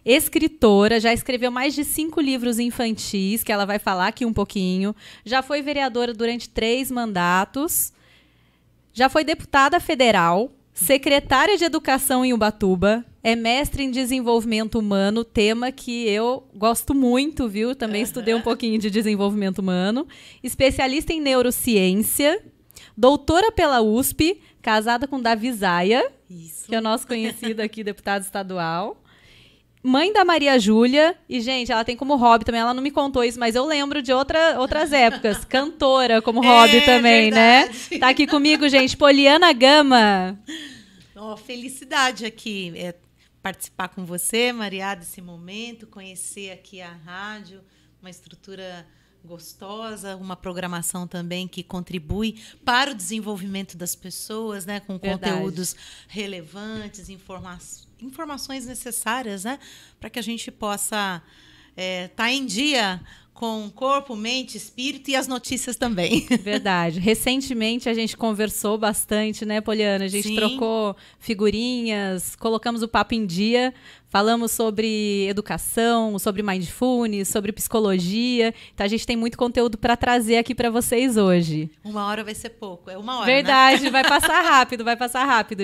escritora, já escreveu mais de 5 livros infantis, que ela vai falar aqui um pouquinho. Já foi vereadora durante 3 mandatos. Já foi deputada federal, secretária de Educação em Ubatuba. É mestre em Desenvolvimento Humano, tema que eu gosto muito, viu? Também estudei um pouquinho de Desenvolvimento Humano. Especialista em Neurociência. Doutora pela USP, casada com Davi Zaia, que é o nosso conhecido aqui, deputado estadual. Mãe da Maria Júlia. E, gente, ela tem como hobby também, ela não me contou isso, mas eu lembro de outras épocas. Cantora como hobby também, verdade, né? Tá aqui comigo, gente, Poliana Gama. Oh, felicidade aqui participar com você, Maria, desse momento, conhecer aqui a rádio, uma estrutura gostosa, uma programação também que contribui para o desenvolvimento das pessoas, né, com conteúdos relevantes, informações necessárias, né, para que a gente possa estar em dia com corpo, mente, espírito e as notícias também. Verdade. Recentemente a gente conversou bastante, né, Poliana? A gente trocou figurinhas, colocamos o papo em dia, falamos sobre educação, sobre mindfulness, sobre psicologia. Então a gente tem muito conteúdo para trazer aqui para vocês hoje. 1 hora vai ser pouco, é 1 hora, verdade, né? vai passar rápido,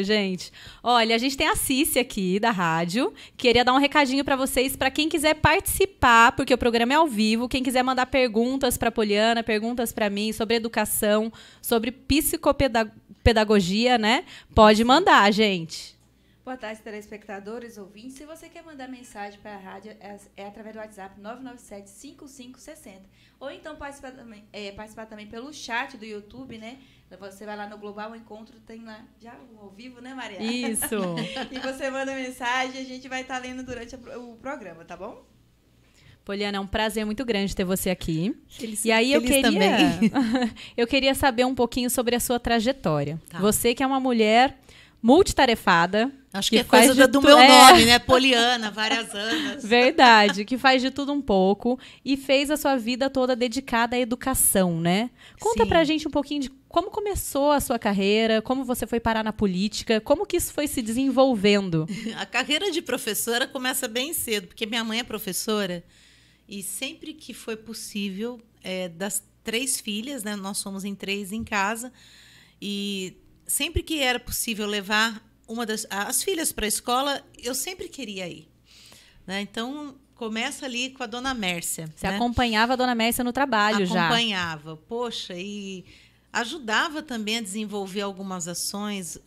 gente. Olha, a gente tem a Cícia aqui da rádio. Queria dar um recadinho para vocês, para quem quiser participar, porque o programa é ao vivo. Quem quiser mandar perguntas para Poliana, perguntas para mim sobre educação, sobre psicopedagogia, né? Pode mandar, gente. Boa tarde, telespectadores, ouvintes. Se você quer mandar mensagem para a rádio, é através do WhatsApp 997-5560. Ou então participar também pelo chat do YouTube, né? Você vai lá no Global Encontro, tem lá já ao vivo, né, Maria? Isso. E você manda mensagem, a gente vai estar lendo durante o programa, tá bom? Poliana, é um prazer muito grande ter você aqui. E aí eu queria saber um pouquinho sobre a sua trajetória. Tá. Você que é uma mulher multitarefada. Acho que é coisa do meu nome, né? Poliana, várias anos. Verdade, que faz de tudo um pouco e fez a sua vida toda dedicada à educação, né? Conta pra gente um pouquinho de como começou a sua carreira, como você foi parar na política, como que isso foi se desenvolvendo. A carreira de professora começa bem cedo, porque minha mãe é professora e sempre que foi possível, das 3 filhas, né? Nós somos em 3 em casa, e sempre que era possível levar as filhas para a escola, eu sempre queria ir, né? Então, começa ali com a dona Mércia. Você acompanhava a dona Mércia no trabalho já? Acompanhava. Poxa, e ajudava também a desenvolver algumas ações,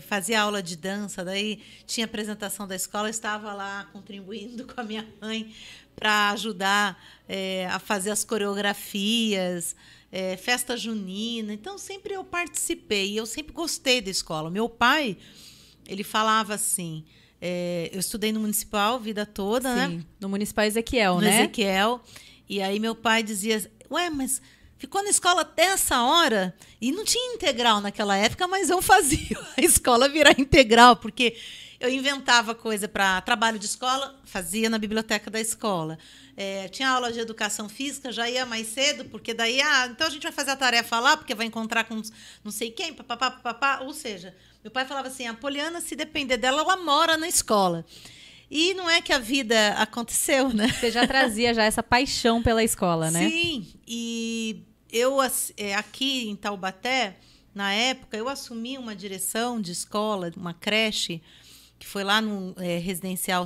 fazia aula de dança, daí tinha apresentação da escola, eu estava lá contribuindo com a minha mãe para ajudar a fazer as coreografias, festa junina. Então, sempre eu participei e eu sempre gostei da escola. Meu pai, ele falava assim, eu estudei no Municipal a vida toda, né? No Municipal Ezequiel, no né? Ezequiel. E aí meu pai dizia, mas ficou na escola até essa hora? E não tinha integral naquela época, mas eu fazia a escola virar integral, porque eu inventava coisa para trabalho de escola, fazia na biblioteca da escola. Tinha aula de educação física, já ia mais cedo, porque daí, então a gente vai fazer a tarefa lá, porque vai encontrar com não sei quem, papapá. Ou seja, meu pai falava assim, a Poliana, se depender dela, ela mora na escola. E não é que a vida aconteceu, né? Você já trazia já essa paixão pela escola, né? Sim, e eu aqui em Taubaté, na época, eu assumi uma direção de escola, uma creche, que foi lá no residencial.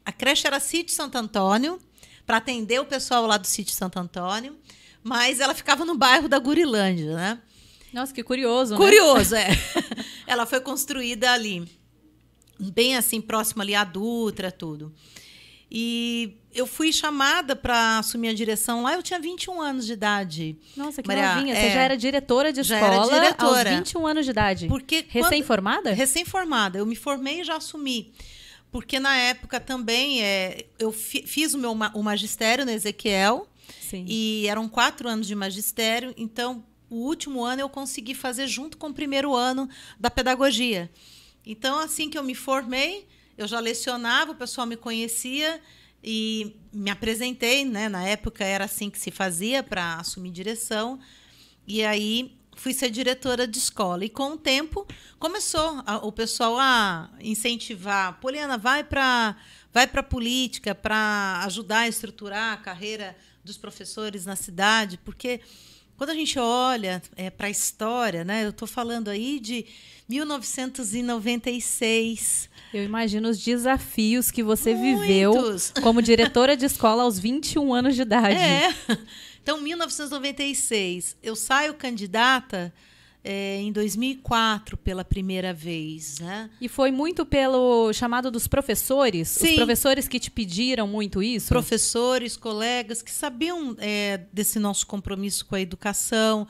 A creche era Sítio Santo Antônio, para atender o pessoal lá do Sítio Santo Antônio, mas ela ficava no bairro da Gurilândia, né? Nossa, que curioso, Curioso, né? Ela foi construída ali, bem assim, próximo ali à Dutra, tudo. E eu fui chamada para assumir a direção lá, eu tinha 21 anos de idade. Nossa, que novinha. Você já era diretora de escola aos 21 anos de idade? Porque recém-formada? Recém-formada. Eu me formei e já assumi. Porque na época também eu fiz o magistério no Ezequiel. Sim. E eram 4 anos de magistério, então o último ano eu consegui fazer junto com o primeiro ano da pedagogia. Então, assim que eu me formei, eu já lecionava, o pessoal me conhecia e me apresentei, né? Na época era assim que se fazia para assumir direção. E aí fui ser diretora de escola. E com o tempo começou o pessoal a incentivar. Poliana, vai para vai para a política para ajudar a estruturar a carreira dos professores na cidade, porque quando a gente olha para a história, né, eu estou falando aí de 1996. Eu imagino os desafios que você Muitos. viveu como diretora de escola aos 21 anos de idade. Então, 1996, eu saio candidata em 2004 pela primeira vez, né? E foi muito pelo chamado dos professores? Sim. Os professores que te pediram muito isso? Professores, colegas que sabiam desse nosso compromisso com a educação,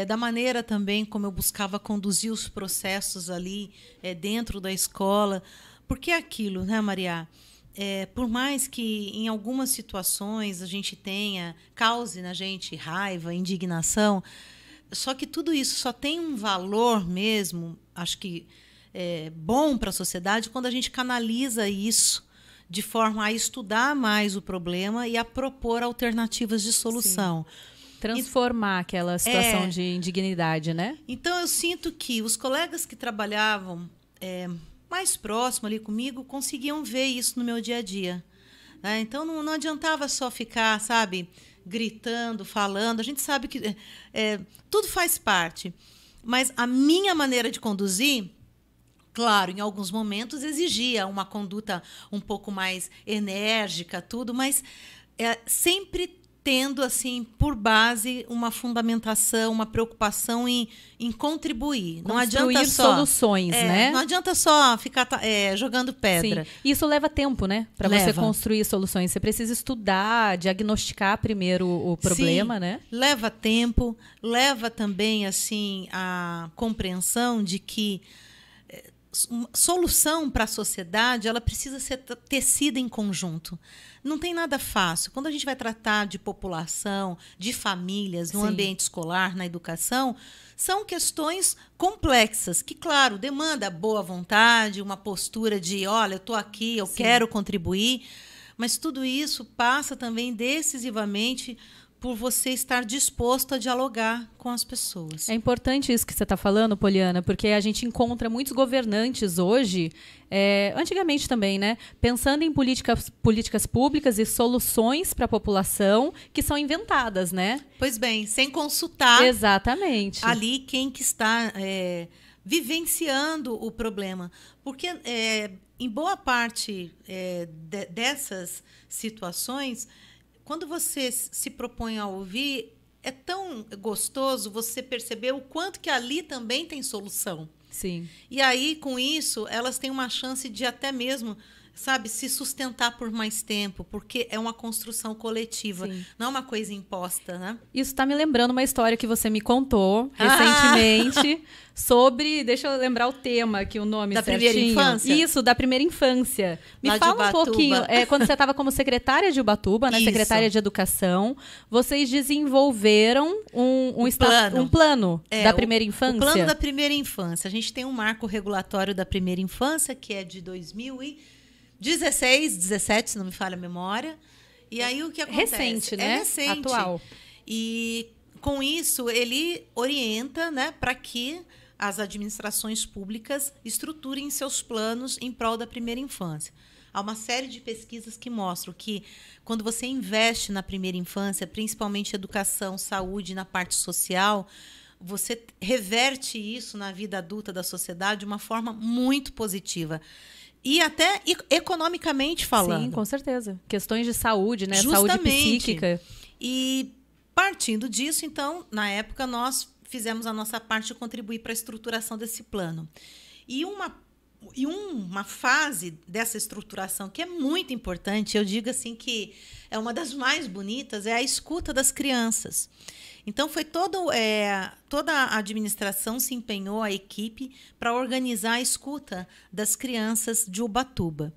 da maneira também como eu buscava conduzir os processos ali dentro da escola. Porque é aquilo, né, Maria? Por mais que em algumas situações a gente cause na gente raiva, indignação, só que tudo isso só tem um valor mesmo, acho que bom para a sociedade, quando a gente canaliza isso de forma a estudar mais o problema e a propor alternativas de solução. Sim. Transformar aquela situação de indignidade, né? Então, eu sinto que os colegas que trabalhavam mais próximo ali comigo conseguiam ver isso no meu dia a dia. Né? Então, não adiantava só ficar, sabe, gritando, falando. A gente sabe que tudo faz parte. Mas a minha maneira de conduzir, claro, em alguns momentos exigia uma conduta um pouco mais enérgica, tudo, mas sempre tendo assim por base uma fundamentação, uma preocupação em contribuir. Não adianta só soluções, né? Não adianta só ficar jogando pedra. Sim. Isso leva tempo, né? Para você construir soluções. Você precisa estudar, diagnosticar primeiro o problema, Sim, né? Leva tempo, leva também assim a compreensão de que solução para a sociedade ela precisa ser tecida em conjunto. Não tem nada fácil. Quando a gente vai tratar de população, de famílias, no ambiente escolar, na educação, são questões complexas, que, claro, demanda boa vontade, uma postura de, olha, eu estou aqui, eu quero contribuir, mas tudo isso passa também decisivamente por você estar disposto a dialogar com as pessoas. É importante isso que você está falando, Poliana, porque a gente encontra muitos governantes hoje, antigamente também, né, pensando em políticas públicas e soluções para a população que são inventadas, né? Pois bem, sem consultar exatamente ali quem que está vivenciando o problema. Porque em boa parte dessas situações, quando você se propõe a ouvir, é tão gostoso você perceber o quanto que ali também tem solução. Sim. E aí, com isso, elas têm uma chance de até mesmo, sabe, se sustentar por mais tempo, porque é uma construção coletiva, não é uma coisa imposta, né? Isso está me lembrando uma história que você me contou recentemente sobre, deixa eu lembrar o tema aqui, o nome da certinho. Primeira infância? Isso, da primeira infância. Me lá fala um pouquinho, quando você estava como secretária de Ubatuba, né, secretária de Educação, vocês desenvolveram um plano da primeira infância? O plano da primeira infância. A gente tem um marco regulatório da primeira infância, que é de 2016, 17, se não me falha a memória. E aí o que acontece? Recente, né? É recente. Atual. E com isso ele orienta, né, para que as administrações públicas estruturem seus planos em prol da primeira infância. Há uma série de pesquisas que mostram que quando você investe na primeira infância, principalmente educação, saúde, na parte social, você reverte isso na vida adulta da sociedade de uma forma muito positiva. E até economicamente falando. Sim, com certeza. Questões de saúde, né? Justamente. Saúde psíquica. E partindo disso, então, na época, nós fizemos a nossa parte de contribuir para a estruturação desse plano. E uma fase dessa estruturação que é muito importante, eu digo assim que é uma das mais bonitas, é a escuta das crianças. Então, toda a administração se empenhou, a equipe, para organizar a escuta das crianças de Ubatuba.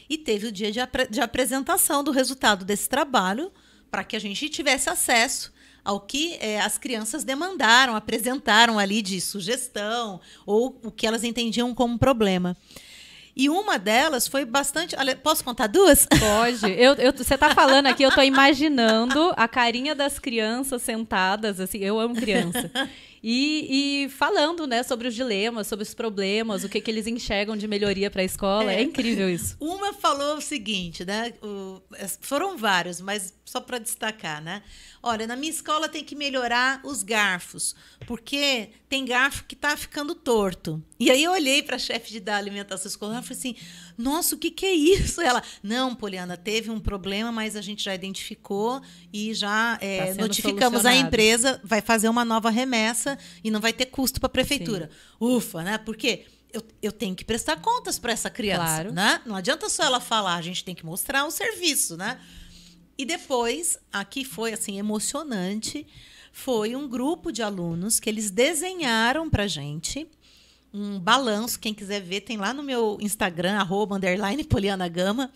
E teve o dia de apresentação do resultado desse trabalho, para que a gente tivesse acesso ao que as crianças demandaram, apresentaram ali de sugestão, ou o que elas entendiam como problema. E uma delas foi bastante... Posso contar duas? Pode. Você está falando aqui, eu estou imaginando a carinha das crianças sentadas, assim, eu amo criança. e falando, né, sobre os dilemas, sobre os problemas, o que eles enxergam de melhoria para a escola. É incrível isso. Uma falou o seguinte, né? Foram vários, mas só para destacar, né? Olha, na minha escola tem que melhorar os garfos, porque tem garfo que está ficando torto. E aí eu olhei para a chefe da alimentação escolar e falei assim, nossa, o que é isso? Ela, não, Poliana, teve um problema, mas a gente já identificou e já notificamos a empresa, vai fazer uma nova remessa e não vai ter custo para a prefeitura. Sim. Ufa, né? Porque eu tenho que prestar contas para essa criança, claro, né? Não adianta só ela falar, a gente tem que mostrar o serviço, né? E depois, aqui foi assim emocionante, foi um grupo de alunos que eles desenharam para a gente um balanço. Quem quiser ver, tem lá no meu Instagram, @_PolianaGama.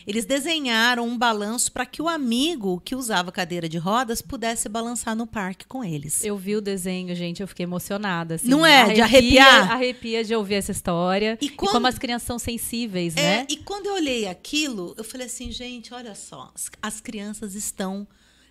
Eles desenharam um balanço para que o amigo que usava cadeira de rodas pudesse balançar no parque com eles. Eu vi o desenho, gente, eu fiquei emocionada. Assim, não é? De arrepiar? Arrepia de ouvir essa história. E como as crianças são sensíveis, né? E quando eu olhei aquilo, eu falei assim, gente, olha só, as crianças estão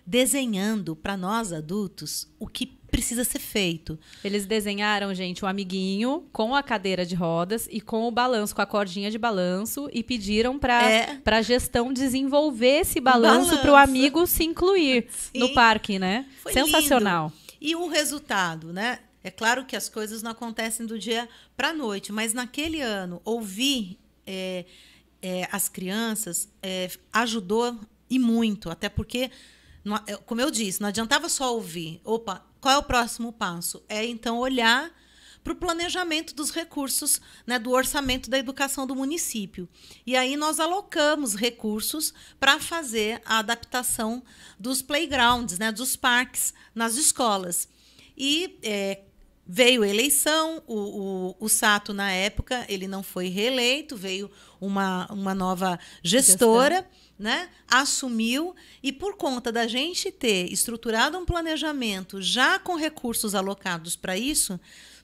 desenhando para nós adultos o que precisa ser feito. Eles desenharam, gente, um amiguinho com a cadeira de rodas e com o balanço, com a cordinha de balanço, e pediram para a gestão desenvolver esse balanço para o amigo se incluir no parque, né? Foi sensacional. Lindo. E o resultado, né? É claro que as coisas não acontecem do dia para a noite, mas naquele ano, ouvir as crianças ajudou e muito, até porque, como eu disse, não adiantava só ouvir. Opa, qual é o próximo passo? Então olhar para o planejamento dos recursos, né, do orçamento da educação do município. E aí nós alocamos recursos para fazer a adaptação dos playgrounds, né, dos parques nas escolas. E veio a eleição, o Sato, na época, ele não foi reeleito, veio uma nova gestora, né, assumiu, e por conta da gente ter estruturado um planejamento já com recursos alocados para isso,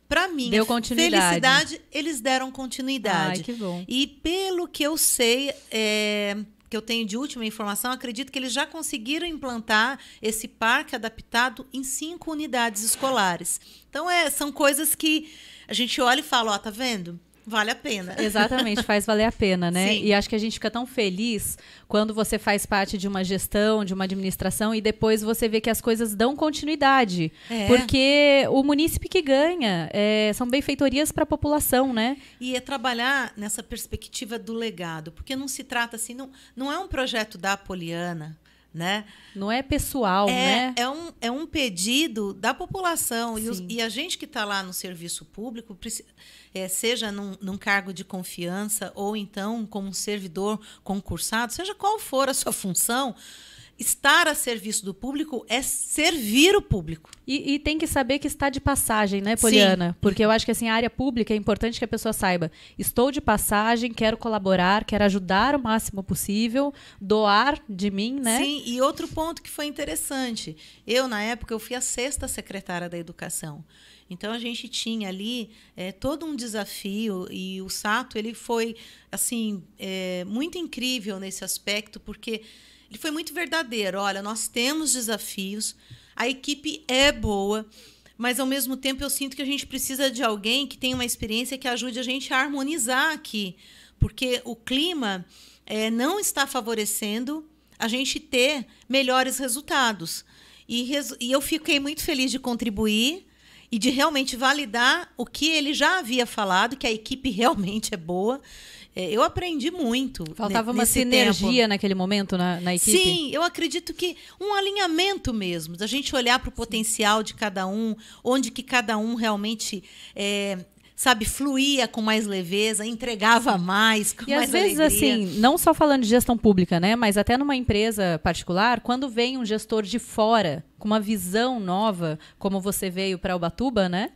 para minha felicidade, eles deram continuidade. Ai, que bom. E pelo que eu sei, que eu tenho de última informação, acredito que eles já conseguiram implantar esse parque adaptado em 5 unidades escolares. Então, são coisas que a gente olha e fala, ó, tá vendo? Vale a pena. Exatamente, faz valer a pena, né? Sim. E acho que a gente fica tão feliz quando você faz parte de uma gestão, de uma administração, e depois você vê que as coisas dão continuidade. Porque o munícipe que ganha são benfeitorias para a população, né? E trabalhar nessa perspectiva do legado, porque não se trata assim, não é um projeto da Poliana, né? Não é pessoal, né? É um pedido da população. E a gente que está lá no serviço público, seja num cargo de confiança ou então como um servidor concursado, seja qual for a sua função, estar a serviço do público é servir o público. E tem que saber que está de passagem, né, Poliana? Sim. Porque eu acho que assim, a área pública é importante que a pessoa saiba. Estou de passagem, quero colaborar, quero ajudar o máximo possível, doar de mim, né? Sim, e outro ponto que foi interessante. Na época, eu fui a 6ª secretária da Educação. Então, a gente tinha ali todo um desafio, e o Sato ele foi assim, muito incrível nesse aspecto, porque ele foi muito verdadeiro. Olha, nós temos desafios, a equipe é boa, mas, ao mesmo tempo, eu sinto que a gente precisa de alguém que tenha uma experiência que ajude a gente a harmonizar aqui, porque o clima não está favorecendo a gente ter melhores resultados. E eu fiquei muito feliz de contribuir e de realmente validar o que ele já havia falado, que a equipe realmente é boa. Eu aprendi muito. Faltava uma sinergia naquele momento na equipe? Sim, eu acredito que um alinhamento mesmo, da gente olhar para o potencial de cada um, onde que cada um realmente fluía com mais leveza, entregava mais, com mais alegria. E às vezes, assim, não só falando de gestão pública, né, mas até numa empresa particular, quando vem um gestor de fora, com uma visão nova, como você veio para Ubatuba, né?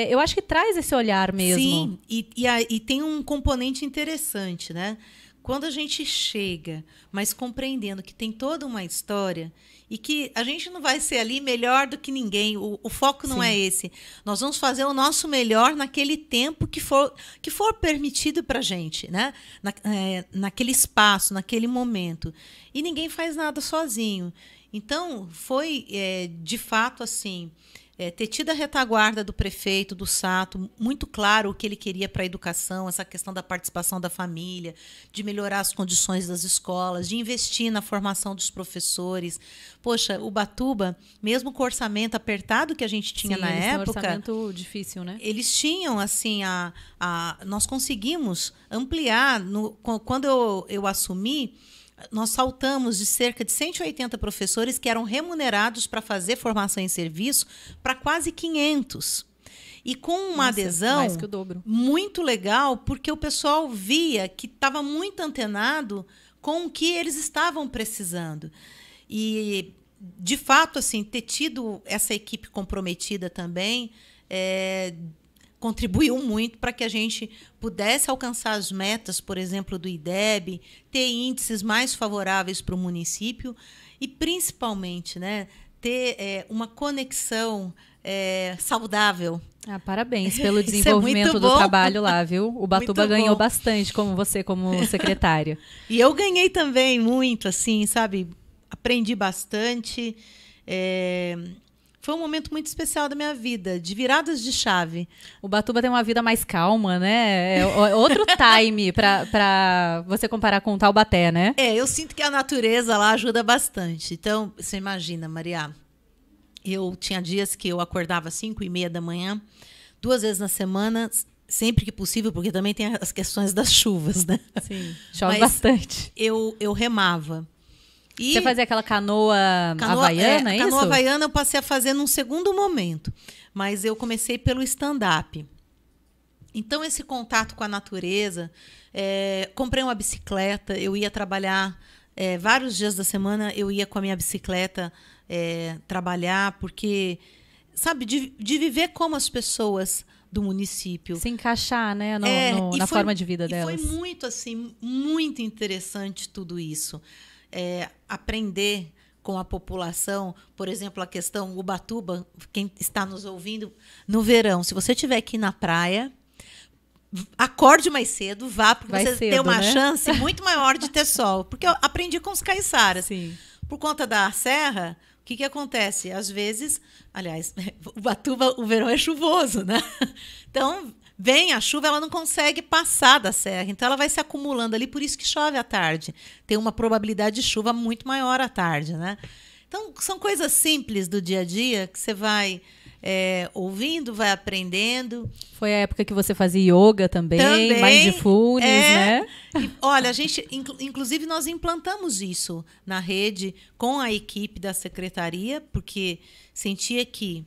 Eu acho que traz esse olhar mesmo. Sim, e tem um componente interessante, né? Quando a gente chega, mas compreendendo que tem toda uma história e que a gente não vai ser ali melhor do que ninguém, o foco não é esse. Nós vamos fazer o nosso melhor naquele tempo que for permitido para a gente, né? Naquele espaço, naquele momento. E ninguém faz nada sozinho. Então, foi, de fato, assim, ter tido a retaguarda do prefeito, do Sato, muito claro o que ele queria para a educação, essa questão da participação da família, de melhorar as condições das escolas, de investir na formação dos professores. Poxa, Ubatuba, mesmo com o orçamento apertado que a gente tinha na época... Um orçamento difícil, né? Eles tinham, assim, nós conseguimos ampliar. Quando eu assumi, nós saltamos de cerca de 180 professores que eram remunerados para fazer formação em serviço para quase 500. E com uma adesão mais que o dobro. Muito legal, porque o pessoal via que estava muito antenado com o que eles estavam precisando. E, de fato, assim, ter tido essa equipe comprometida também contribuiu muito para que a gente pudesse alcançar as metas, por exemplo, do IDEB, ter índices mais favoráveis para o município e, principalmente, né, ter uma conexão saudável. Parabéns pelo desenvolvimento do trabalho lá, viu? O Ubatuba ganhou bastante como secretária. E eu ganhei também muito, assim, sabe? Aprendi bastante. Foi um momento muito especial da minha vida, de viradas de chave. O Ubatuba tem uma vida mais calma, né? É outro time para você comparar com o Taubaté, né? Eu sinto que a natureza lá ajuda bastante. Então, você imagina, Maria, eu tinha dias que eu acordava às 5h30 da manhã, 2 vezes na semana, sempre que possível, porque também tem as questões das chuvas, né? Sim, chove bastante. Eu remava. E você fazia aquela canoa havaiana, é isso? Canoa havaiana eu passei a fazer num segundo momento, mas eu comecei pelo stand-up. Então, esse contato com a natureza, comprei uma bicicleta, eu ia trabalhar vários dias da semana, eu ia com a minha bicicleta trabalhar, porque, sabe, de viver como as pessoas do município. Se encaixar, né, na forma de vida delas. Foi muito, assim, muito interessante tudo isso. Aprender com a população, por exemplo, a questão Ubatuba, quem está nos ouvindo, no verão, se você estiver aqui na praia, acorde mais cedo, vá, porque você tem uma chance muito maior de ter sol. Porque eu aprendi com os caiçaras. Sim. Por conta da serra, o que acontece? Às vezes, aliás, Ubatuba, o verão é chuvoso, né? Então, vem a chuva, ela não consegue passar da serra, então ela vai se acumulando ali, por isso que chove à tarde. Tem uma probabilidade de chuva muito maior à tarde, né? Então, são coisas simples do dia a dia que você vai ouvindo, vai aprendendo. Foi a época que você fazia yoga também. Mindfulness, né? E, olha, a gente, inclusive, nós implantamos isso na rede com a equipe da secretaria, porque sentia que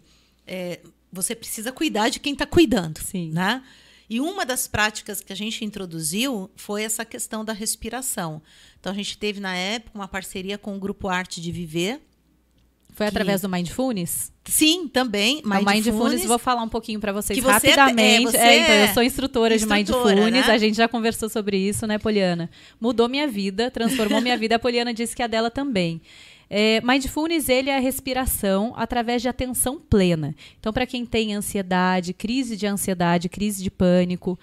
você precisa cuidar de quem está cuidando. Sim. Né? E uma das práticas que a gente introduziu foi essa questão da respiração. Então, a gente teve, na época, uma parceria com o Grupo Arte de Viver. Foi através do Mindfulness? Sim, também. Mindfulness, vou falar um pouquinho para vocês rapidamente. Então, eu sou instrutora de Mindfulness, né? A gente já conversou sobre isso, né, Poliana? Mudou minha vida, transformou minha vida. A Poliana disse que a dela também. Mindfulness, ele é a respiração através de atenção plena. Então, para quem tem ansiedade, crise de pânico,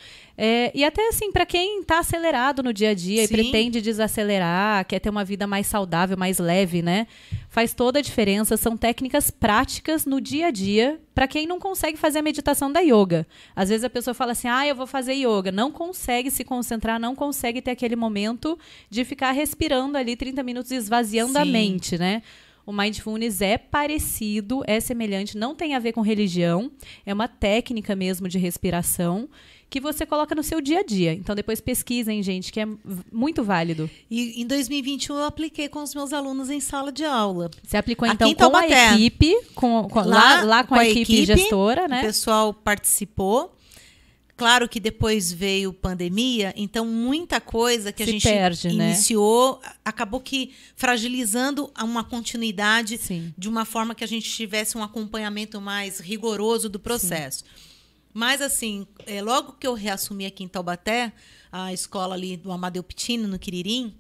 e até assim, para quem está acelerado no dia a dia e pretende desacelerar, quer ter uma vida mais saudável, mais leve, né? Faz toda a diferença. São técnicas práticas no dia a dia para quem não consegue fazer a meditação da yoga. Às vezes a pessoa fala assim, eu vou fazer yoga. Não consegue se concentrar, não consegue ter aquele momento de ficar respirando ali 30 minutos, esvaziando a mente, né? O Mindfulness é parecido, é semelhante, não tem a ver com religião, é uma técnica mesmo de respiração que você coloca no seu dia a dia. Então, depois pesquisem, gente, que é muito válido. E em 2021 eu apliquei com os meus alunos em sala de aula. Você aplicou, então, com a equipe, lá com a equipe gestora, né? O pessoal participou. Claro que depois veio pandemia, então muita coisa que a gente iniciou acabou que fragilizando uma continuidade de uma forma que a gente tivesse um acompanhamento mais rigoroso do processo. Mas, assim, logo que eu reassumi aqui em Taubaté, a escola ali do Amadeu Pitino, no Quiririm,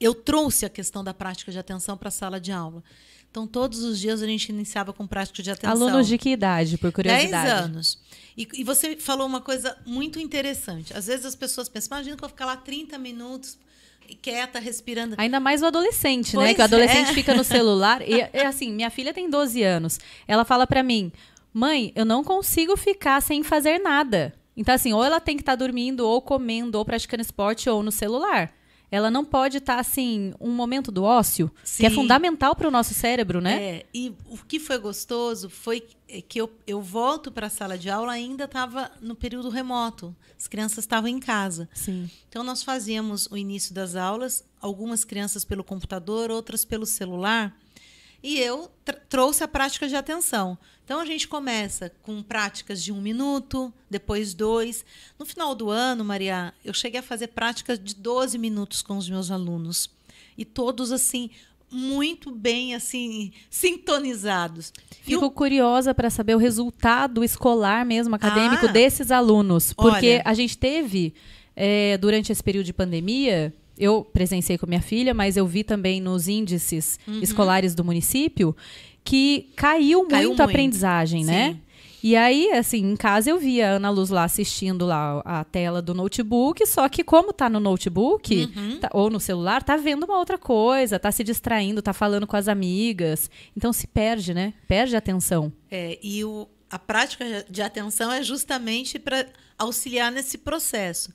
eu trouxe a questão da prática de atenção para a sala de aula. Então, todos os dias a gente iniciava com prática de atenção. Alunos de que idade, por curiosidade? 10 anos. E você falou uma coisa muito interessante. Às vezes as pessoas pensam, imagina que eu vou ficar lá 30 minutos quieta, respirando. Ainda mais o adolescente, né? Pois Que o adolescente é. fica no celular. E assim, minha filha tem 12 anos. Ela fala pra mim, mãe, eu não consigo ficar sem fazer nada. Então, assim, ou ela tem que estar dormindo, ou comendo, ou praticando esporte, ou no celular. Ela não pode estar, assim, um momento do ócio, que é Sim. fundamental para o nosso cérebro, né? E o que foi gostoso foi que eu volto para a sala de aula, ainda estava no período remoto. As crianças estavam em casa. Sim. Então, nós fazíamos o início das aulas, algumas crianças pelo computador, outras pelo celular. E eu trouxe a prática de atenção. Então, a gente começa com práticas de 1 minuto, depois 2. No final do ano, Maria, eu cheguei a fazer práticas de 12 minutos com os meus alunos. E todos, assim, muito bem assim sintonizados. Fico curiosa para saber o resultado escolar mesmo, acadêmico, desses alunos. Porque olha, a gente teve, durante esse período de pandemia... Eu presenciei com minha filha, mas eu vi também nos índices escolares do município que caiu muito a aprendizagem, né? Sim. E aí, assim, em casa eu via a Ana Luz lá assistindo lá a tela do notebook, só que como tá no notebook ou no celular, tá vendo uma outra coisa, tá se distraindo, tá falando com as amigas. Então se perde, né? Perde a atenção. E a prática de atenção é justamente para auxiliar nesse processo.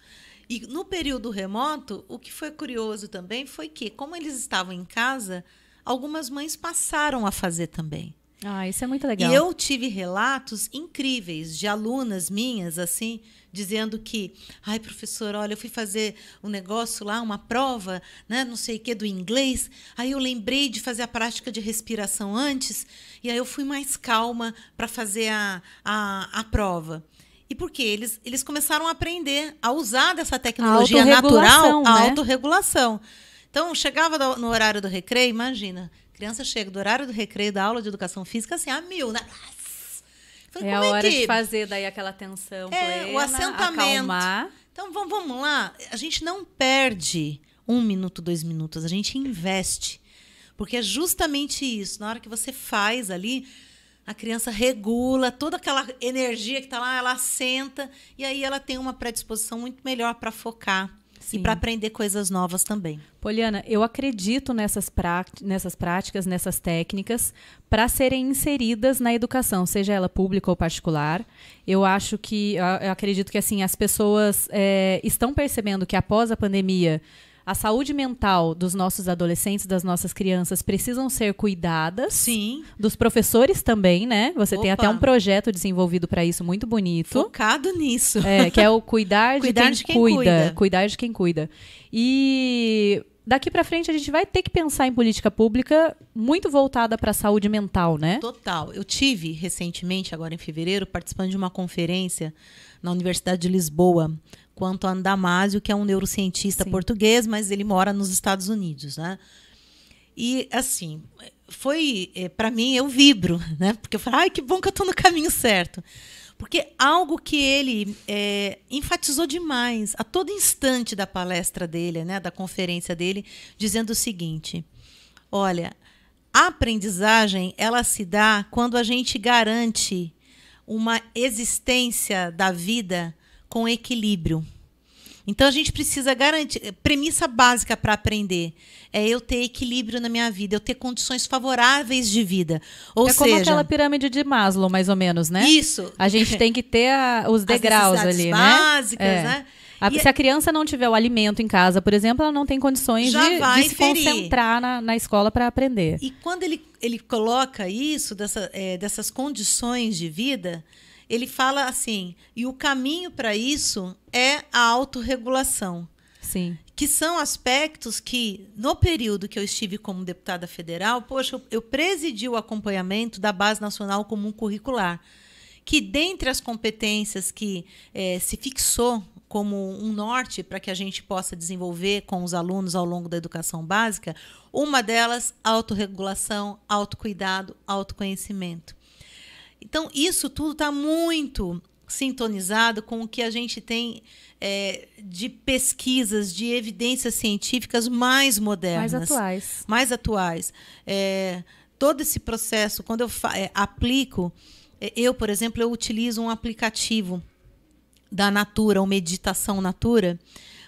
E no período remoto, o que foi curioso também foi que, como eles estavam em casa, algumas mães passaram a fazer também. Ah, isso é muito legal. E eu tive relatos incríveis de alunas minhas, assim, dizendo que, ai, professora, olha, eu fui fazer um negócio lá, uma prova, né, não sei o que, do inglês, aí eu lembrei de fazer a prática de respiração antes, e aí eu fui mais calma para fazer a prova. E por quê? Eles começaram a aprender a usar dessa tecnologia natural, a autorregulação. Então, chegava no horário do recreio, imagina, criança chega do horário do recreio da aula de educação física assim, a 1000, né? Falei, é a hora de fazer daí aquela atenção plena, o assentamento. Acalmar. Então, vamos lá. A gente não perde 1 minuto, 2 minutos, a gente investe. Porque é justamente isso. Na hora que você faz ali, a criança regula toda aquela energia que está lá, ela senta e aí ela tem uma predisposição muito melhor para focar. Sim. E para aprender coisas novas também. Poliana, eu acredito nessas práticas, nessas técnicas, para serem inseridas na educação, seja ela pública ou particular. Eu acredito que assim, as pessoas estão percebendo que após a pandemia, a saúde mental dos nossos adolescentes, das nossas crianças, precisam ser cuidadas. Sim. Dos professores também, né? Você tem até um projeto desenvolvido para isso, muito bonito. Focado nisso. Que é o cuidar de quem cuida. Cuidar de quem cuida. E daqui para frente a gente vai ter que pensar em política pública muito voltada para a saúde mental, né? Total. Eu tive recentemente, agora em fevereiro, participando de uma conferência na Universidade de Lisboa, com Antônio Damasio, que é um neurocientista português, mas ele mora nos Estados Unidos, né? E, assim, para mim, eu vibro, né? Porque eu falo, ai, que bom que eu estou no caminho certo. Porque algo que ele enfatizou demais, a todo instante da palestra dele, né, da conferência dele, dizendo o seguinte, olha, a aprendizagem, ela se dá quando a gente garante uma existência da vida com equilíbrio. Então, a gente precisa garantir... Premissa básica para aprender é eu ter equilíbrio na minha vida, eu ter condições favoráveis de vida. Ou seja... como aquela pirâmide de Maslow, mais ou menos, né? Isso. A gente tem que ter os degraus ali, básicas, né? Se a criança não tiver o alimento em casa, por exemplo, ela não tem condições de se concentrar na escola para aprender. E quando ele coloca isso, dessas condições de vida... Ele fala assim, e o caminho para isso é a autorregulação. Sim. Que são aspectos que, no período que eu estive como deputada federal, poxa, eu presidi o acompanhamento da Base Nacional Comum Curricular, que dentre as competências que se fixou como um norte para que a gente possa desenvolver com os alunos ao longo da educação básica, uma delas, autorregulação, autocuidado, autoconhecimento. Então, isso tudo está muito sintonizado com o que a gente tem de pesquisas, de evidências científicas mais modernas. Mais atuais. Todo esse processo, quando eu aplico... Eu, por exemplo, eu utilizo um aplicativo da Natura, o Meditação Natura,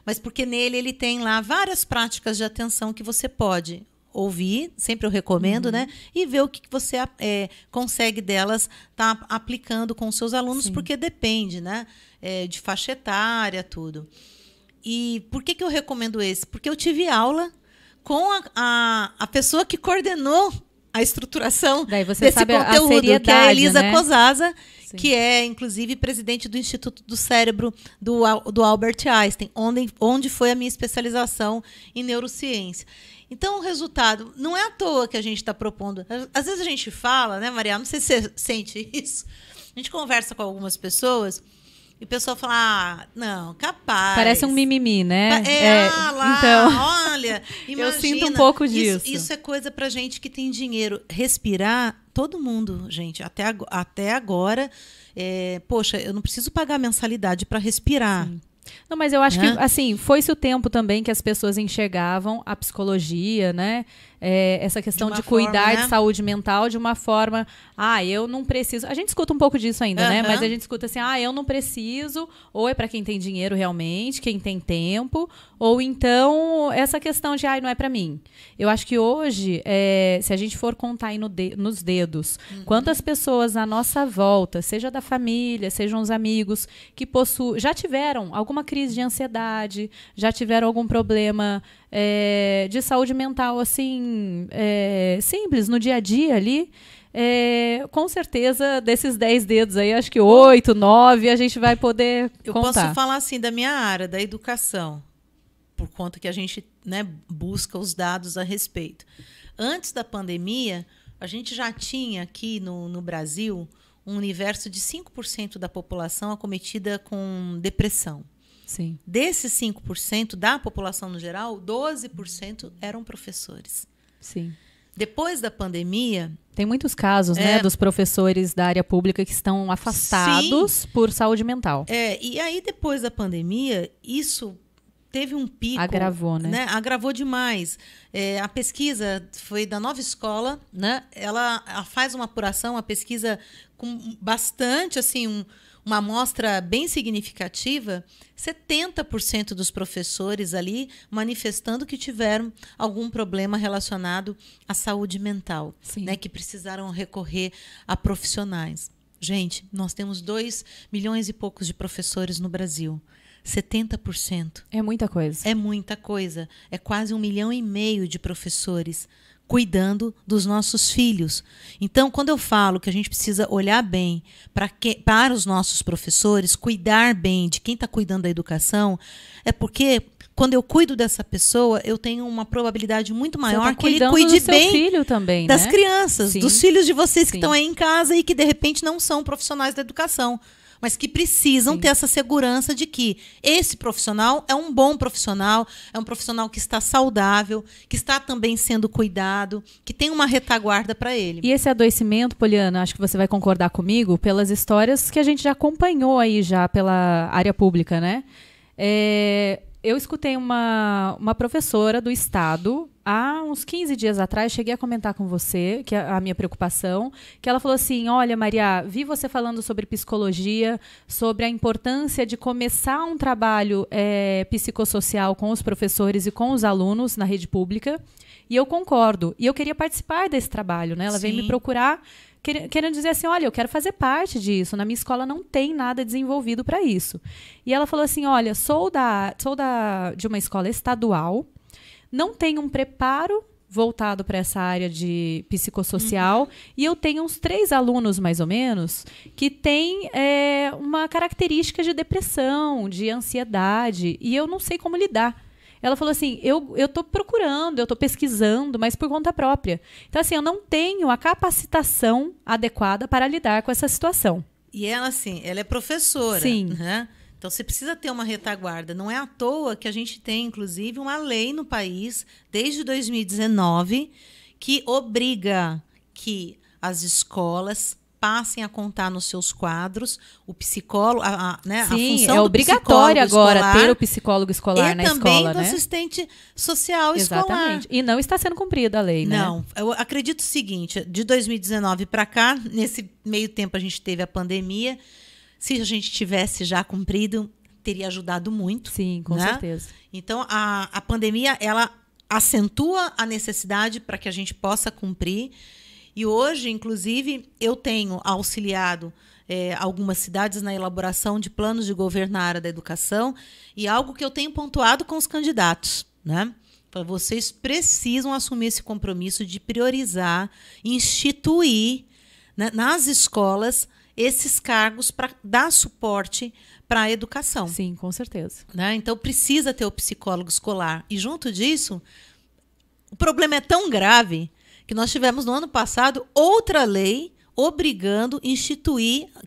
mas porque nele ele tem lá várias práticas de atenção que você pode ouvir, sempre eu recomendo, né? E ver o que você consegue delas estar aplicando com os seus alunos, porque depende, né? De faixa etária, tudo. E por que eu recomendo esse? Porque eu tive aula com a pessoa que coordenou a estruturação desse conteúdo, que é a Elisa, né? Cosaza, que é, inclusive, presidente do Instituto do Cérebro do Albert Einstein, onde foi a minha especialização em neurociência. Então, o resultado, não é à toa que a gente está propondo. Às vezes a gente fala, né, Maria? Não sei se você sente isso. A gente conversa com algumas pessoas e o pessoal fala, não, capaz. Parece um mimimi, né? Então, olha, imagina. Eu sinto um pouco disso. Isso é coisa pra gente que tem dinheiro. Respirar, todo mundo, gente, até agora, poxa, eu não preciso pagar mensalidade para respirar. Sim. Não, mas eu acho que, assim, foi-se o tempo também que as pessoas enxergavam a psicologia, né? Essa questão de cuidar de saúde mental de uma forma, eu não preciso. A gente escuta um pouco disso ainda, né? Mas a gente escuta assim, eu não preciso, ou é para quem tem dinheiro realmente, quem tem tempo, ou então essa questão de, não é para mim. Eu acho que hoje, se a gente for contar aí nos dedos, quantas pessoas à nossa volta, seja da família, sejam os amigos, que já tiveram alguma crise de ansiedade, já tiveram algum problema de saúde mental, assim, simples, no dia a dia ali, com certeza, desses 10 dedos aí, acho que 8, 9, a gente vai poder contar. Eu posso falar, assim, da minha área, da educação, por conta que a gente, né, busca os dados a respeito. Antes da pandemia, a gente já tinha aqui no Brasil um universo de 5% da população acometida com depressão. Sim. Desses 5% da população no geral, 12% eram professores. Sim. Depois da pandemia... Tem muitos casos, né, dos professores da área pública que estão afastados por saúde mental. E aí, depois da pandemia, isso teve um pico... Agravou, né? Agravou demais. A pesquisa foi da Nova Escola, né? Ela faz uma apuração, uma pesquisa com bastante, assim, uma amostra bem significativa, 70% dos professores ali manifestando que tiveram algum problema relacionado à saúde mental, né, que precisaram recorrer a profissionais. Gente, nós temos 2 milhões e poucos de professores no Brasil. 70%. É muita coisa. É muita coisa. É quase 1,5 milhão de professores cuidando dos nossos filhos. Então, quando eu falo que a gente precisa olhar bem para os nossos professores, cuidar bem de quem está cuidando da educação, é porque quando eu cuido dessa pessoa, eu tenho uma probabilidade muito maior que ele cuide bem filho também, das né? crianças, dos filhos de vocês que estão aí em casa e que, de repente, não são profissionais da educação, mas que precisam ter essa segurança de que esse profissional é um bom profissional, é um profissional que está saudável, que está também sendo cuidado, que tem uma retaguarda para ele. E esse adoecimento, Poliana, acho que você vai concordar comigo, pelas histórias que a gente já acompanhou aí já pela área pública, né? Eu escutei uma professora do estado, há uns 15 dias atrás, cheguei a comentar com você, que é a minha preocupação, que ela falou assim, olha, Maria, vi você falando sobre psicologia, sobre a importância de começar um trabalho psicossocial com os professores e com os alunos na rede pública, e eu concordo. E eu queria participar desse trabalho, né? Ela veio me procurar, querendo dizer assim, olha, eu quero fazer parte disso, na minha escola não tem nada desenvolvido para isso. E ela falou assim, olha, sou de uma escola estadual, não tenho um preparo voltado para essa área de psicossocial, e eu tenho uns 3 alunos, mais ou menos, que têm uma característica de depressão, de ansiedade, e eu não sei como lidar. Ela falou assim, eu estou procurando, eu estou pesquisando, mas por conta própria. Então, assim, eu não tenho a capacitação adequada para lidar com essa situação. E ela, assim, ela é professora. Sim. Né? Então, você precisa ter uma retaguarda. Não é à toa que a gente tem, inclusive, uma lei no país, desde 2019, que obriga que as escolas passem a contar nos seus quadros o psicólogo, né, a função é obrigatório agora escolar, ter o psicólogo escolar na escola, né? E também do assistente social escolar. Exatamente. E não está sendo cumprida a lei, né? Não. Eu acredito o seguinte, de 2019 para cá, nesse meio tempo a gente teve a pandemia, se a gente tivesse já cumprido, teria ajudado muito. Sim, com né? certeza. Então, a pandemia, ela acentua a necessidade para que a gente possa cumprir. E hoje, inclusive, eu tenho auxiliado algumas cidades na elaboração de planos de governo na área da educação, e algo que eu tenho pontuado com os candidatos, né? Vocês precisam assumir esse compromisso de priorizar, instituir, né, nas escolas esses cargos para dar suporte para a educação. Sim, com certeza. Né? Então, precisa ter o psicólogo escolar. E, junto disso, o problema é tão grave que nós tivemos, no ano passado, outra lei obrigando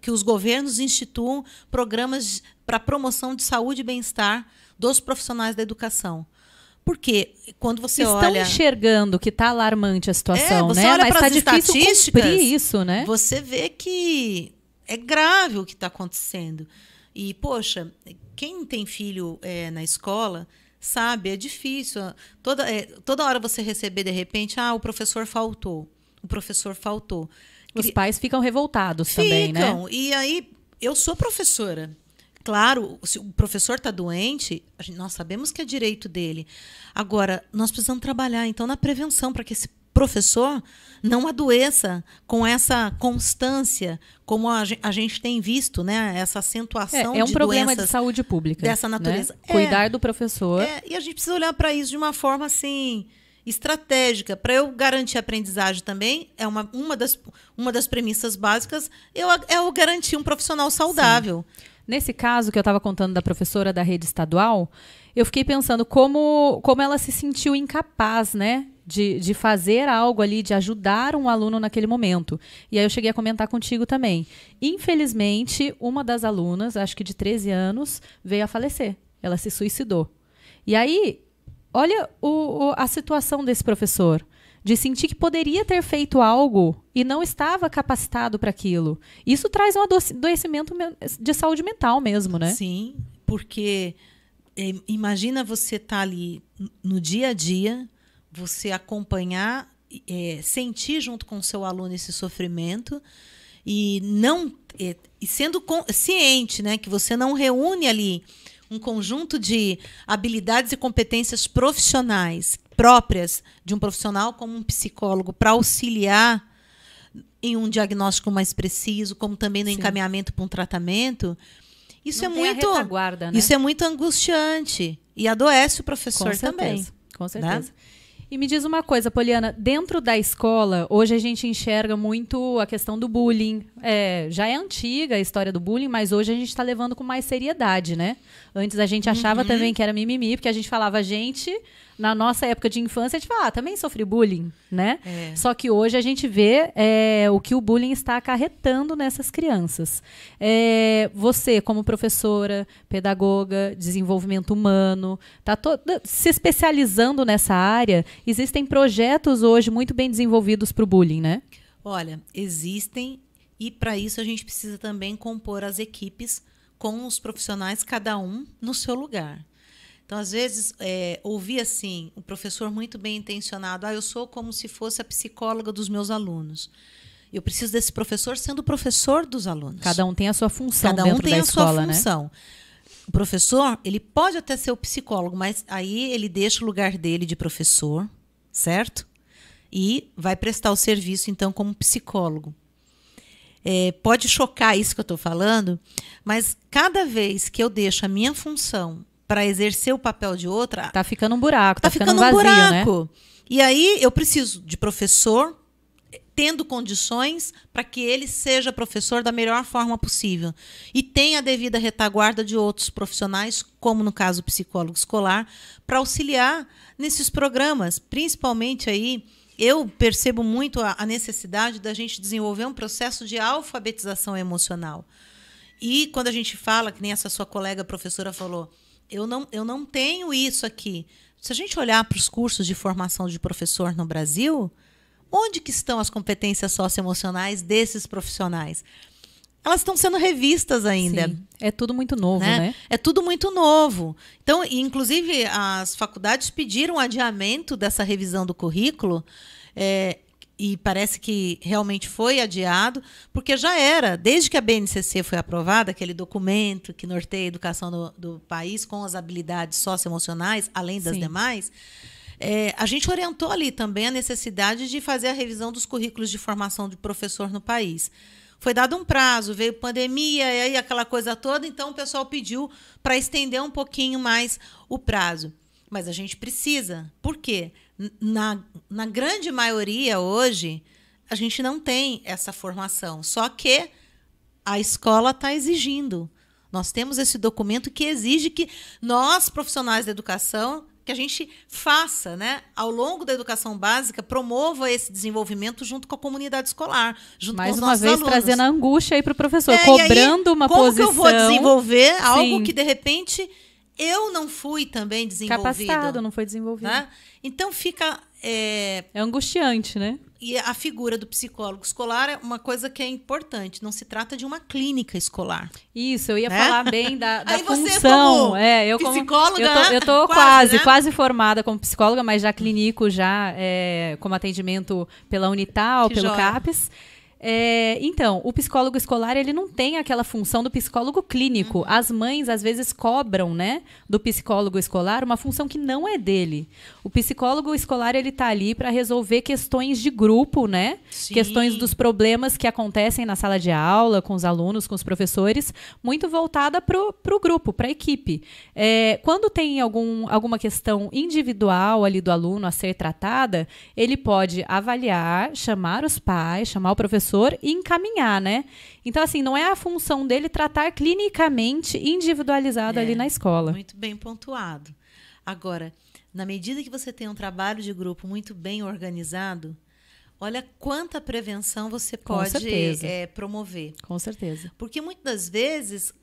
que os governos instituam programas para promoção de saúde e bem-estar dos profissionais da educação. Porque quando você olha... Estão enxergando que está alarmante a situação, você né? olha Mas para está as difícil estatísticas, cumprir isso, né? Você vê que é grave o que está acontecendo. E, poxa, quem tem filho na escola sabe, é difícil. Toda hora você receber, de repente, o professor faltou. O professor faltou. Os pais ficam revoltados também, né? E aí, eu sou professora. Claro, se o professor está doente, nós sabemos que é direito dele. Agora, nós precisamos trabalhar, então, na prevenção, para que esse professor não adoeça com essa constância, como a gente tem visto, né? Essa acentuação de um problema de doenças saúde pública. dessa natureza. Né? Cuidar do professor. E a gente precisa olhar para isso de uma forma assim... estratégica. Para eu garantir a aprendizagem também, uma das premissas básicas é o garantir um profissional saudável. Sim. Nesse caso que eu estava contando da professora da rede estadual, eu fiquei pensando como ela se sentiu incapaz, né, de fazer algo ali, de ajudar um aluno naquele momento. E aí eu cheguei a comentar contigo também. Infelizmente, uma das alunas, acho que de 13 anos, veio a falecer. Ela se suicidou. E aí... olha a situação desse professor, de sentir que poderia ter feito algo e não estava capacitado para aquilo. Isso traz um adoecimento de saúde mental mesmo, né? Sim, porque imagina você estar ali no dia a dia, você acompanhar, sentir junto com o seu aluno esse sofrimento e sendo ciente, né, que você não reúne ali um conjunto de habilidades e competências profissionais próprias de um profissional como um psicólogo para auxiliar em um diagnóstico mais preciso, como também no encaminhamento para um tratamento. Isso não tem a retaguarda, né? Isso é muito angustiante e adoece o professor também. Com certeza. Né? E me diz uma coisa, Poliana, dentro da escola, hoje a gente enxerga muito a questão do bullying. Já é antiga a história do bullying, mas hoje a gente está levando com mais seriedade, né? Antes a gente achava também que era mimimi, porque a gente falava, na nossa época de infância, a gente falava, também sofri bullying, né? Só que hoje a gente vê o que o bullying está acarretando nessas crianças. Você, como professora, pedagoga, desenvolvimento humano, está se especializando nessa área. Existem projetos hoje muito bem desenvolvidos para o bullying, né? Olha, existem, e para isso a gente precisa também compor as equipes com os profissionais, cada um no seu lugar. Então, às vezes, ouvir assim, o professor muito bem intencionado, eu sou como se fosse a psicóloga dos meus alunos. Eu preciso desse professor sendo o professor dos alunos. Cada um tem a sua função dentro da escola, né? Cada um tem a sua função. O professor, ele pode até ser o psicólogo, mas aí ele deixa o lugar dele de professor, certo? E vai prestar o serviço, então, como psicólogo. Pode chocar isso que eu estou falando, mas cada vez que eu deixo a minha função para exercer o papel de outra... Tá ficando um buraco, tá ficando um vazio, buraco, né? E aí eu preciso de professor tendo condições para que ele seja professor da melhor forma possível. E tenha a devida retaguarda de outros profissionais, como no caso o psicólogo escolar, para auxiliar nesses programas. Principalmente aí, eu percebo muito a necessidade da gente desenvolver um processo de alfabetização emocional. E quando a gente fala, que nem essa sua colega professora falou, eu não tenho isso aqui. Se a gente olhar para os cursos de formação de professor no Brasil, onde que estão as competências socioemocionais desses profissionais? Elas estão sendo revistas ainda. Sim, é tudo muito novo, né? É tudo muito novo. Então, inclusive, as faculdades pediram adiamento dessa revisão do currículo, e parece que realmente foi adiado, porque já era, desde que a BNCC foi aprovada, aquele documento que norteia a educação do país com as habilidades socioemocionais, além das demais, a gente orientou ali também a necessidade de fazer a revisão dos currículos de formação de professor no país. Foi dado um prazo, veio pandemia, e aí aquela coisa toda, então o pessoal pediu para estender um pouquinho mais o prazo. Mas a gente precisa. Por quê? Na grande maioria, hoje, a gente não tem essa formação. Só que a escola está exigindo. Nós temos esse documento que exige que nós, profissionais da educação, que a gente faça, né, ao longo da educação básica, promova esse desenvolvimento junto com a comunidade escolar, junto com os nossos alunos. Mais uma vez, trazendo a angústia aí para o professor, cobrando uma posição. Como que eu vou desenvolver algo que, de repente, eu não fui também desenvolvido? Capacitado, não foi desenvolvido. Né? Então, fica... É angustiante, né? E a figura do psicólogo escolar é uma coisa que é importante. Não se trata de uma clínica escolar. Isso, eu ia falar bem da Aí função. Você, como psicóloga, eu tô quase formada como psicóloga, mas já clinico como atendimento pela Unital, pelo CAPES. Então, o psicólogo escolar, ele não tem aquela função do psicólogo clínico. As mães, às vezes, cobram, né, do psicólogo escolar uma função que não é dele. O psicólogo escolar, ele tá ali para resolver questões de grupo, né? Sim. Questões dos problemas que acontecem na sala de aula, com os alunos, com os professores, muito voltada pro grupo, para a equipe. Quando tem alguma questão individual ali do aluno a ser tratada, ele pode avaliar, chamar os pais, chamar o professor e encaminhar, né? Então, assim, não é a função dele tratar clinicamente individualizado ali na escola. Muito bem pontuado. Agora, na medida que você tem um trabalho de grupo muito bem organizado, olha quanta prevenção você pode promover. Com certeza. Porque muitas das vezes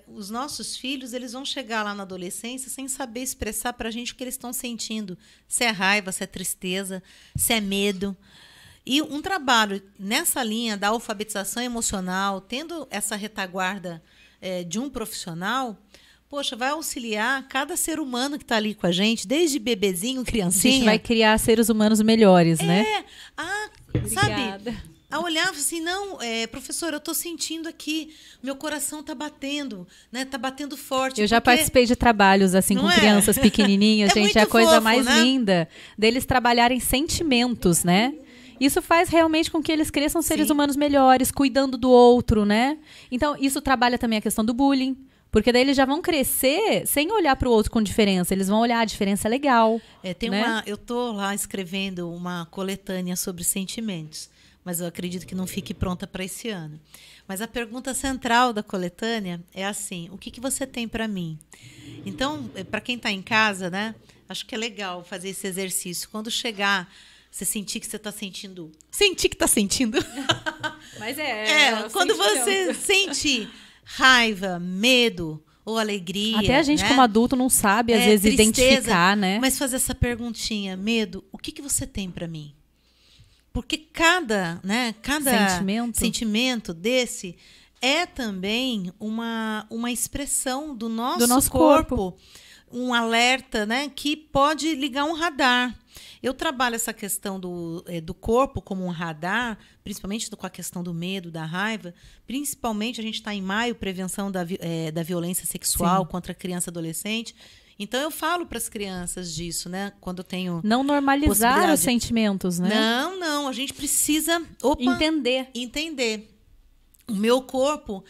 os nossos filhos, eles vão chegar lá na adolescência sem saber expressar para a gente o que eles estão sentindo. Se é raiva, se é tristeza, se é medo. E um trabalho nessa linha da alfabetização emocional, tendo essa retaguarda de um profissional, poxa, vai auxiliar cada ser humano que está ali com a gente, desde bebezinho, criancinha. A gente vai criar seres humanos melhores, né? Sabe? A olhar assim, não, professor, eu estou sentindo aqui, meu coração está batendo, né? Está batendo forte. Eu já participei de trabalhos assim com crianças pequenininhas, gente, é a coisa fofo, mais né? linda deles trabalharem sentimentos, né? Isso faz realmente com que eles cresçam seres humanos melhores, cuidando do outro, né? Então, isso trabalha também a questão do bullying, porque daí eles já vão crescer sem olhar para o outro com diferença, eles vão olhar a diferença legal. Eu estou lá escrevendo uma coletânea sobre sentimentos, mas eu acredito que não fique pronta para esse ano. Mas a pergunta central da coletânea é assim: o que você tem para mim? Então, para quem está em casa, né? Acho que é legal fazer esse exercício. Quando chegar, você sentir que você está sentindo. Sentir que está sentindo. Mas quando você sente raiva, medo ou alegria. Até a gente, né? como adulto, não sabe, às vezes, tristeza, identificar, né? Mas fazer essa perguntinha: medo, o que você tem para mim? Porque cada sentimento desse é também uma expressão do nosso corpo. Um alerta, né, que pode ligar um radar. Eu trabalho essa questão do corpo como um radar, principalmente com a questão do medo, da raiva. Principalmente, a gente está em maio, prevenção da violência sexual contra criança e adolescente. Então, eu falo para as crianças disso, né? Quando eu tenho não normalizar os sentimentos, né? Não. A gente precisa entender. O meu corpo,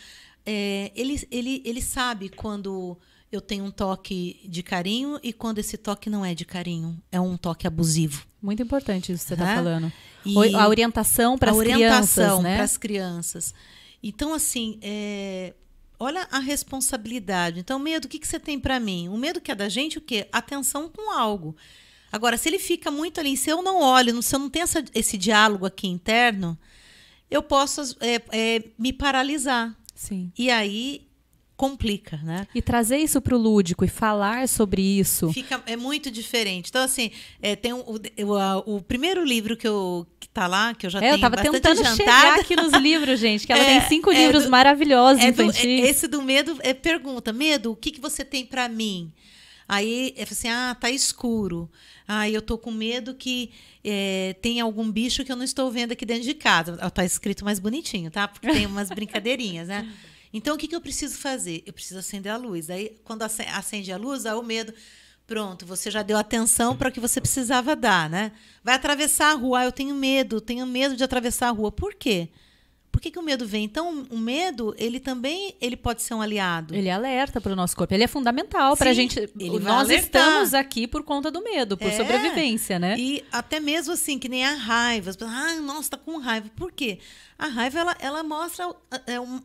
ele sabe quando eu tenho um toque de carinho e quando esse toque não é de carinho, é um toque abusivo. Muito importante isso que você está falando. A orientação para as crianças, né? Para as crianças. Então, assim, olha a responsabilidade. Então, medo, o que você tem para mim? O medo que é da gente, o quê? Atenção com algo. Agora, se ele fica muito ali, se eu não olho, se eu não tenho esse diálogo aqui interno, eu posso me paralisar. Sim. E aí complica, né? E trazer isso para o lúdico e falar sobre isso. É muito diferente. Então, assim, tem o primeiro livro que tá lá, que eu já tenho bastante adiantado. Eu tava tentando chegar aqui nos livros, gente, que ela tem 5 livros maravilhosos infantis. Esse do medo pergunta: medo, o que você tem para mim? Aí eu falei assim, tá escuro. Eu tô com medo que tem algum bicho que eu não estou vendo aqui dentro de casa. Tá escrito mais bonitinho, tá? Porque tem umas brincadeirinhas, né? Então, o que eu preciso fazer? Eu preciso acender a luz. Aí, quando acende a luz, o medo... Pronto, você já deu atenção para o que você precisava dar, né? Vai atravessar a rua. Eu tenho medo de atravessar a rua. Por quê? Por que o medo vem? Então, o medo, ele pode ser um aliado. Ele alerta para o nosso corpo. Ele é fundamental para a gente. Nós estamos aqui por conta do medo, por sobrevivência, né? E até mesmo assim, que nem a raiva. Nossa, tá com raiva. Por quê? A raiva, ela mostra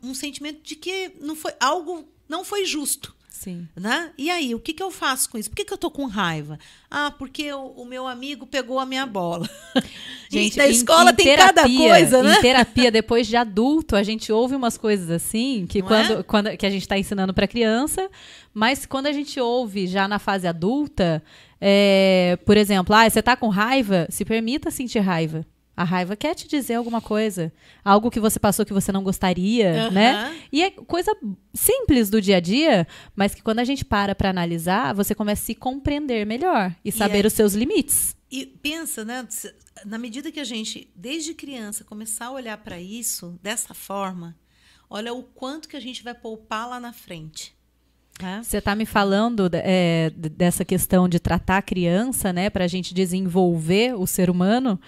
um sentimento de que algo não foi justo. Sim. Né? E aí, o que eu faço com isso? Por que eu tô com raiva? Porque o meu amigo pegou a minha bola. Gente, na escola tem terapia, cada coisa, né? Em terapia, depois de adulto, a gente ouve umas coisas assim, que quando que a gente está ensinando para criança, mas quando a gente ouve já na fase adulta, por exemplo, você tá com raiva, se permita sentir raiva. A raiva quer te dizer alguma coisa. Algo que você passou que você não gostaria, né? E é coisa simples do dia a dia, mas que quando a gente para analisar, você começa a se compreender melhor e saber os seus limites. E pensa, né? Na medida que a gente, desde criança, começar a olhar para isso dessa forma, olha o quanto que a gente vai poupar lá na frente. Você está me falando dessa questão de tratar a criança, né? Para a gente desenvolver o ser humano.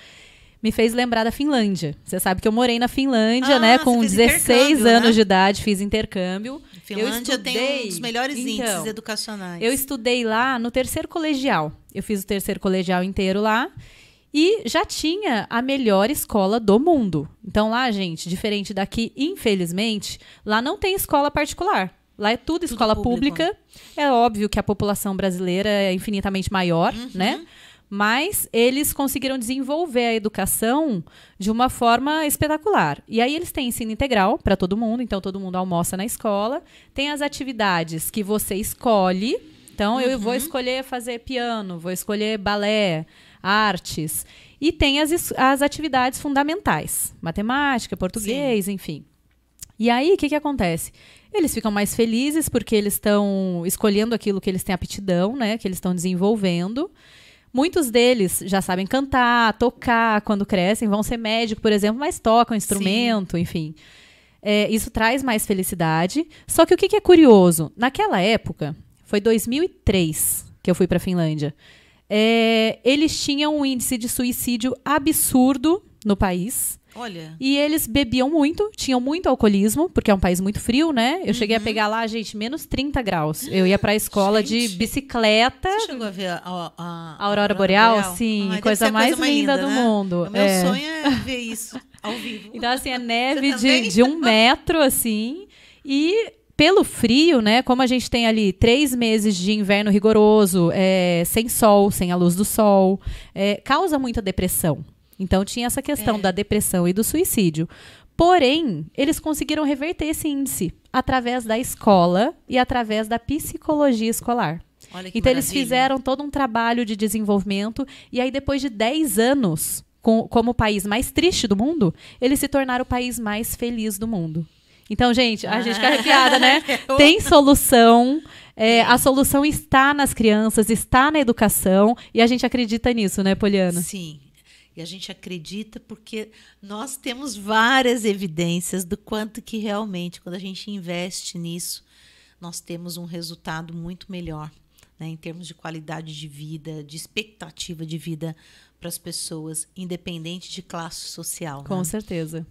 Me fez lembrar da Finlândia. Você sabe que eu morei na Finlândia, né? Com 16 anos de idade, fiz intercâmbio. Finlândia tem um dos melhores índices educacionais. Eu estudei lá no 3º colegial. Eu fiz o 3º colegial inteiro lá. E já tinha a melhor escola do mundo. Então lá, gente, diferente daqui, infelizmente, lá não tem escola particular. Lá é tudo escola pública. É óbvio que a população brasileira é infinitamente maior, né? Mas eles conseguiram desenvolver a educação de uma forma espetacular. E aí eles têm ensino integral para todo mundo, então todo mundo almoça na escola. Tem as atividades que você escolhe. Então eu vou escolher fazer piano, vou escolher balé, artes. E tem as atividades fundamentais, matemática, português, enfim. E aí, o que acontece? Eles ficam mais felizes porque eles estão escolhendo aquilo que eles têm aptidão, né? Que eles estão desenvolvendo. Muitos deles já sabem cantar, tocar quando crescem, vão ser médicos, por exemplo, mas tocam instrumento, enfim. Isso traz mais felicidade. Só que o que é curioso? Naquela época, foi 2003 que eu fui para a Finlândia, eles tinham um índice de suicídio absurdo no país. Olha. E eles bebiam muito, tinham muito alcoolismo, porque é um país muito frio, né? Eu cheguei a pegar lá, gente, menos 30 graus. Eu ia pra escola de bicicleta. Você chegou a ver a Aurora Boreal? Sim, coisa mais linda do mundo. O meu sonho é ver isso ao vivo. Então, assim, a neve de 1 metro, assim. E pelo frio, né? Como a gente tem ali 3 meses de inverno rigoroso, sem sol, sem a luz do sol, causa muita depressão. Então, tinha essa questão da depressão e do suicídio. Porém, eles conseguiram reverter esse índice através da escola e através da psicologia escolar. Olha que então, eles fizeram todo um trabalho de desenvolvimento. E aí, depois de 10 anos, como o país mais triste do mundo, eles se tornaram o país mais feliz do mundo. Então, gente, a gente fica arrepiada, né? Tem solução. A solução está nas crianças, está na educação. E a gente acredita nisso, né, Poliana? Sim. E a gente acredita porque nós temos várias evidências do quanto que realmente, quando a gente investe nisso, nós temos um resultado muito melhor, né, em termos de qualidade de vida, de expectativa de vida para as pessoas, independente de classe social. Com certeza.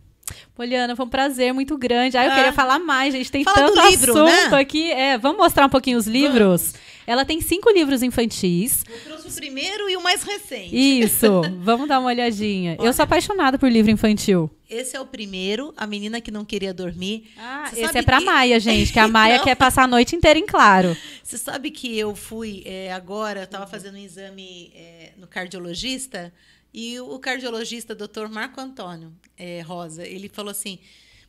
Poliana, foi um prazer muito grande. Eu queria falar mais, gente. Tem Fala tanto livro, assunto né? aqui. Vamos mostrar um pouquinho os livros? Ela tem 5 livros infantis. Eu trouxe o primeiro e o mais recente. Isso, vamos dar uma olhadinha. Eu sou apaixonada por livro infantil. Esse é o primeiro, A Menina que Não Queria Dormir. Esse é pra Maia, gente, que a Maia quer passar a noite inteira em claro. Você sabe que eu fui agora, eu estava fazendo um exame no cardiologista, e o cardiologista, Dr. Marco Antônio Rosa, ele falou assim: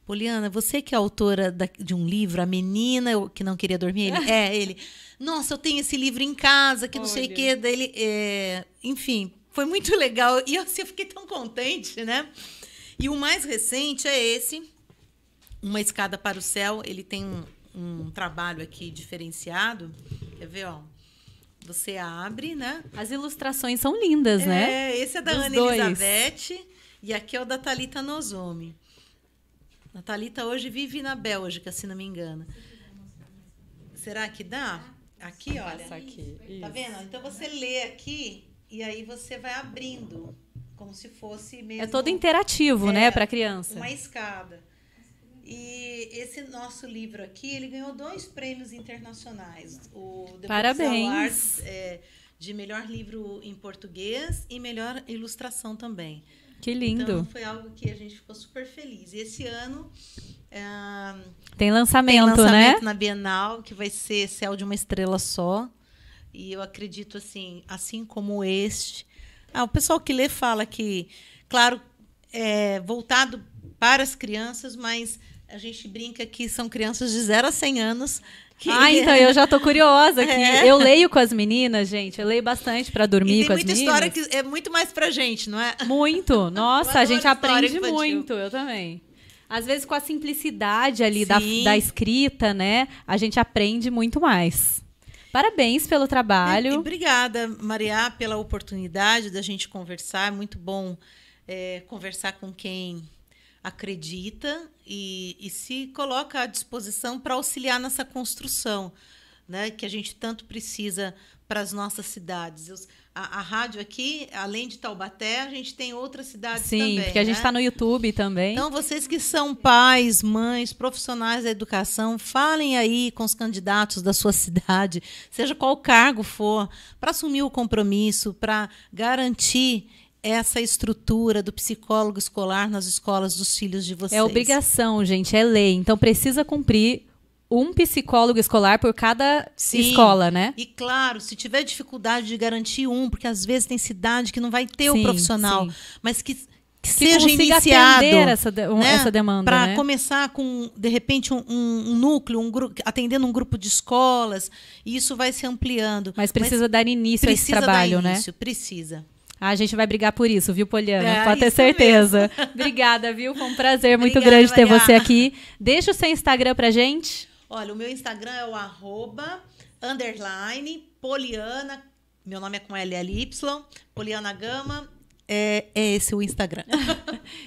Poliana, você que é autora de um livro, A Menina que Não Queria Dormir? Ele. Nossa, eu tenho esse livro em casa, que não sei o quê. Daí enfim, foi muito legal. E assim, eu fiquei tão contente, né? E o mais recente é esse, Uma Escada para o Céu. Ele tem um trabalho aqui diferenciado. Quer ver, ó? Você abre, né? As ilustrações são lindas, né? Esse é da Dos Ana dois. Elizabeth e aqui é o da Thalita Nozomi. A Thalita hoje vive na Bélgica, se não me engano. Será que dá? Aqui, olha. Essa aqui. Tá vendo? Então você lê aqui e aí você vai abrindo, como se fosse mesmo... É todo interativo, né, para criança. Uma escada. E esse nosso livro aqui, ele ganhou 2 prêmios internacionais. O The Parabéns. Books Awards, de melhor livro em português e melhor ilustração também. Que lindo. Então, foi algo que a gente ficou super feliz. E esse ano Tem lançamento, né? na Bienal, que vai ser Céu de uma Estrela Só. E eu acredito, assim como este... o pessoal que lê fala que, claro, é voltado para as crianças, mas a gente brinca que são crianças de 0 a 100 anos. Então eu já tô curiosa aqui. Eu leio com as meninas, gente. Eu leio bastante para dormir com as meninas. Tem muita história que é muito mais pra gente, não é? Muito. Nossa, a gente aprende infantil. muito. Eu também. Às vezes com a simplicidade ali da escrita, né? A gente aprende muito mais. Parabéns pelo trabalho. Obrigada, Maria, pela oportunidade da gente conversar. É muito bom conversar com quem acredita e se coloca à disposição para auxiliar nessa construção, né, que a gente tanto precisa para as nossas cidades. A rádio aqui, além de Taubaté, a gente tem outras cidades também. Sim, porque a gente está no YouTube também. Então, vocês que são pais, mães, profissionais da educação, falem aí com os candidatos da sua cidade, seja qual cargo for, para assumir o compromisso, para garantir essa estrutura do psicólogo escolar nas escolas dos filhos de vocês. É obrigação, gente, é lei. Então, precisa cumprir um psicólogo escolar por cada escola, né? E claro, se tiver dificuldade de garantir porque às vezes tem cidade que não vai ter o profissional, mas que seja iniciado essa demanda, para começar com, de repente, um núcleo, atendendo um grupo de escolas, e isso vai se ampliando. Mas precisa dar início a esse trabalho, né? Precisa. A gente vai brigar por isso, viu, Poliana? Pode ter isso certeza. Obrigada, viu? Foi um prazer muito grande ter você aqui. Deixa o seu Instagram pra gente. Olha, o meu Instagram é o @Poliana, meu nome é com LLY, Poliana Gama, é esse o Instagram.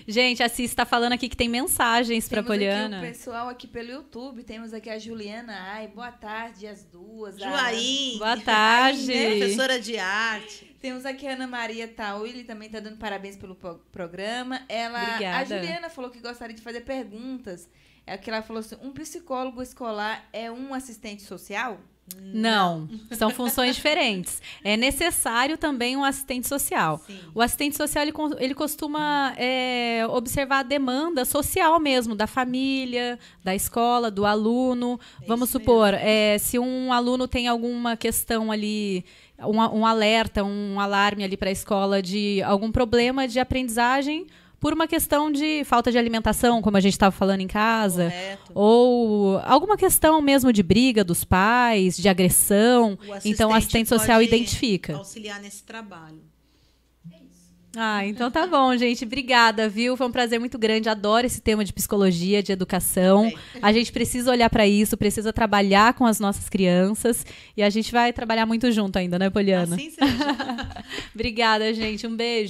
Gente, a Cis está falando aqui que tem mensagens para Poliana. Aqui o pessoal aqui pelo YouTube, temos aqui a Juliana. Ai, boa tarde, as duas. Juaí. Boa tarde. Professora de arte. Temos aqui a Ana Maria Tauli, também está dando parabéns pelo programa. Obrigada. A Juliana falou que gostaria de fazer perguntas. É que ela falou assim, um psicólogo escolar é um assistente social? Não, são funções diferentes. É necessário também um assistente social. Sim. O assistente social ele costuma observar a demanda social mesmo, da família, da escola, do aluno. Vamos supor, se um aluno tem alguma questão ali, um alerta, um alarme ali para a escola de algum problema de aprendizagem, por uma questão de falta de alimentação, como a gente estava falando em casa. Correto. Ou alguma questão mesmo de briga dos pais, de agressão. Então, o assistente social identifica. Auxiliar nesse trabalho. Então tá bom, gente. Obrigada, viu? Foi um prazer muito grande. Adoro esse tema de psicologia, de educação. A gente precisa olhar para isso, precisa trabalhar com as nossas crianças. E a gente vai trabalhar muito junto ainda, né, Poliana? Assim seja. Obrigada, gente. Um beijo.